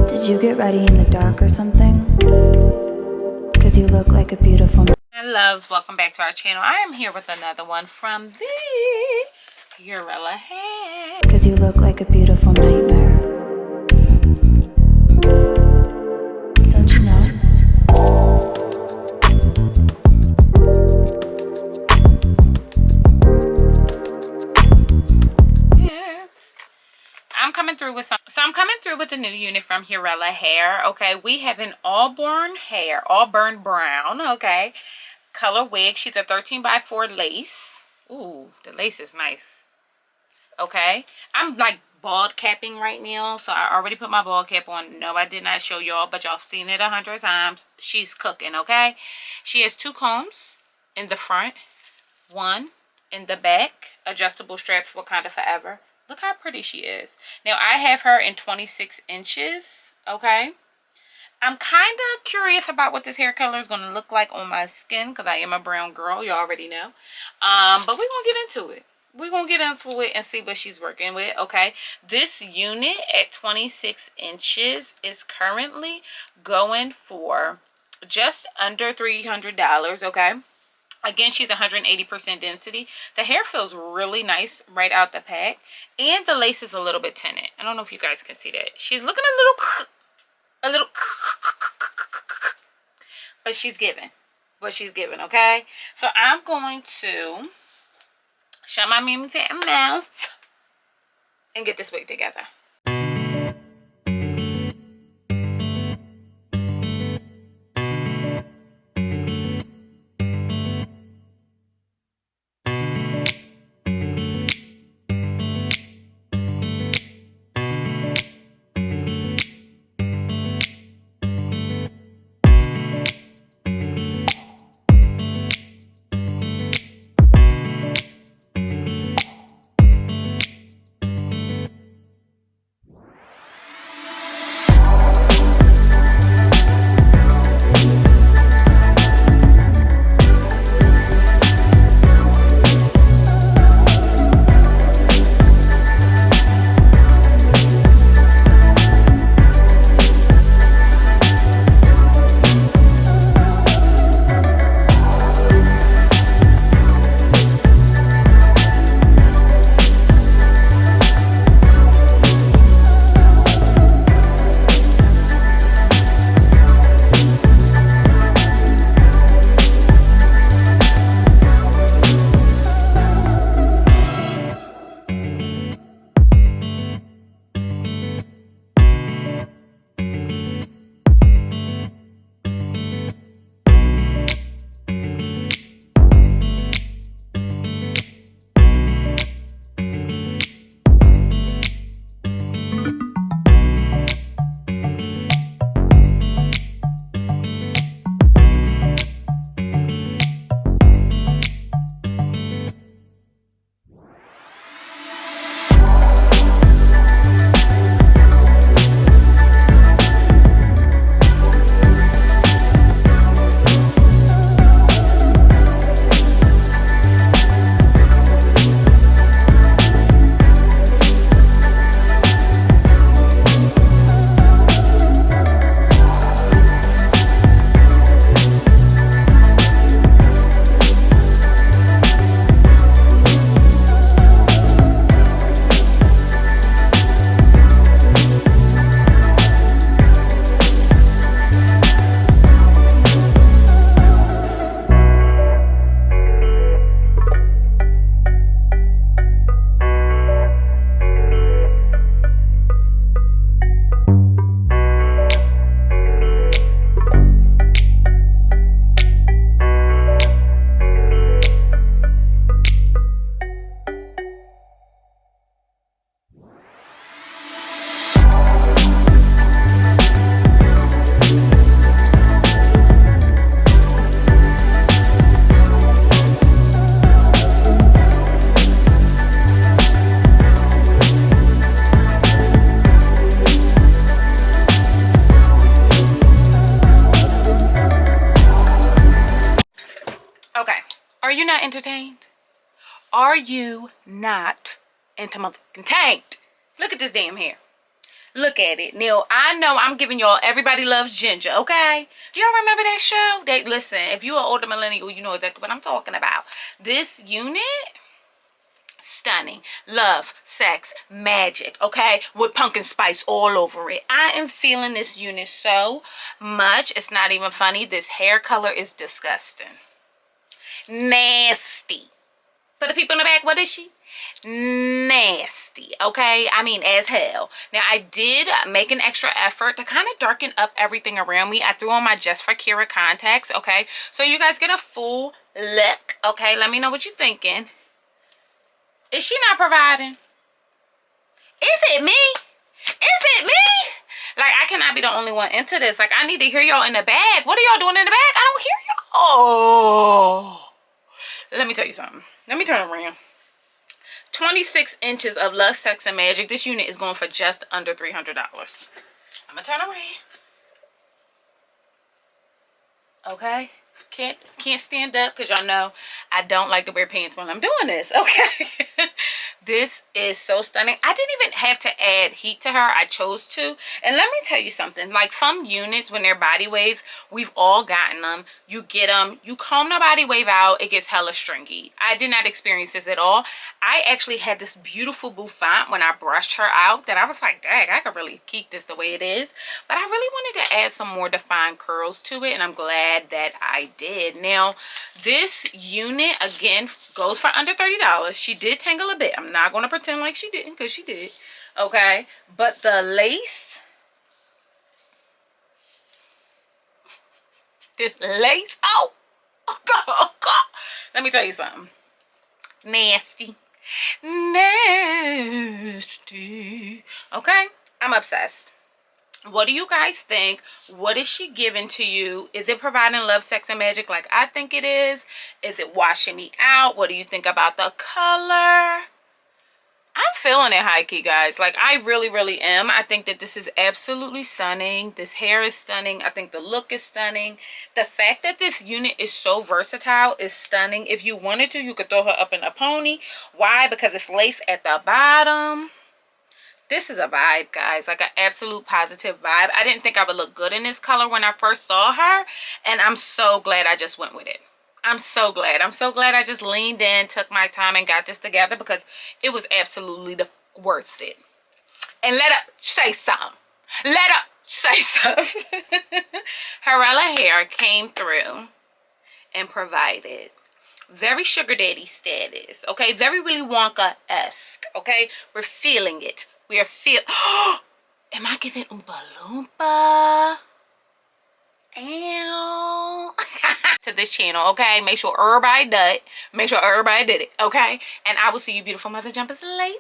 Did you get ready in the dark or something? Cause you look like a beautiful... My loves, welcome back to our channel. I am here with another one from the Hurela hair. Cause you look like a beautiful nightmare. Don't you know? Yeah. I'm coming through with I'm coming through with a new unit from Hurela hair. Okay, we have an Auburn hair, Auburn brown, okay, color wig. She's a 13x4 lace. Ooh, the lace is nice. Okay, I'm like bald capping right now, so I already put my bald cap on. No, I did not show y'all, but y'all have seen it 100 times. She's cooking. Okay, she has 2 combs in the front, 1 in the back, adjustable straps, Wakanda forever. Look how pretty she is. Now I have her in 26 inches. Okay, I'm kind of curious about what this hair color is going to look like on my skin because I am a brown girl, you already know. But we're going to get into it. We're going to get into it and see what she's working with, okay? This unit at 26 inches is currently going for just under $300, okay? Again, she's 180% density. The hair feels really nice right out the pack. And the lace is a little bit tinted. I don't know if you guys can see that. She's looking a little, but she's giving what she's giving, okay? So I'm going to shut my mouth and get this wig together. you not entertained? Are you not entertained? Look at this damn hair. Look at it. Now, I know I'm giving y'all Everybody Loves Ginger, okay? Do y'all remember that show? Listen, if you're an older millennial, you know exactly what I'm talking about. This unit, stunning. Love, sex, magic, okay? With pumpkin spice all over it. I am feeling this unit so much. It's not even funny. This hair color is disgusting. Nasty. For the people in the back, what is she? Nasty, okay? I mean, as hell. Now, I did make an extra effort to kind of darken up everything around me. I threw on my Just for Kira contacts, okay? So you guys get a full look, okay? Let me know what you're thinking. Is she not providing? Is it me? Is it me? Like, I cannot be the only one into this. Like, I need to hear y'all in the back. What are y'all doing in the back? I don't hear y'all. Oh. Let me tell you something. Let me turn around. 26 inches of Love, Sex, and Magic. This unit is going for just under $300. I'm going to turn around. Okay? Can't stand up because y'all know I don't like to wear pants when I'm doing this. Okay? This is so stunning. I didn't even have to add heat to her. I chose to. And let me tell you something. Like, some units, when they're body waves, we've all gotten them. You get them. You comb the body wave out. It gets hella stringy. I did not experience this at all. I actually had this beautiful bouffant when I brushed her out that I was like, dang, I could really keep this the way it is. But I really wanted to add some more defined curls to it. And I'm glad that I did. Now, this unit, again, goes for under $30. She did tangle a bit. I'm not going to pretend like she didn't, because she did. Okay? But the lace, this lace, oh God. Let me tell you something. Nasty. Nasty. Okay? I'm obsessed. What do you guys think? What is she giving to you? Is it providing love, sex, and magic like I think it is? Is it washing me out? What do you think about the color? I'm feeling it, high-key, guys. Like, I really, really am. I think that this is absolutely stunning. This hair is stunning. I think the look is stunning. The fact that this unit is so versatile is stunning. If you wanted to, you could throw her up in a pony. Why? Because it's lace at the bottom. This is a vibe, guys. Like, an absolute positive vibe. I didn't think I would look good in this color when I first saw her. And I'm so glad I just went with it. I'm so glad. I'm so glad I just leaned in, took my time, and got this together, because it was absolutely worth it. And let her say something. Let her say something. Hurela hair came through and provided very sugar daddy status. Okay? Very Willy Wonka-esque. Okay? We're feeling it. We are am I giving Oompa Loompa? Ew. To this channel, okay? Make sure everybody did it. Make sure everybody did it, okay? And I will see you beautiful mother jumpers later.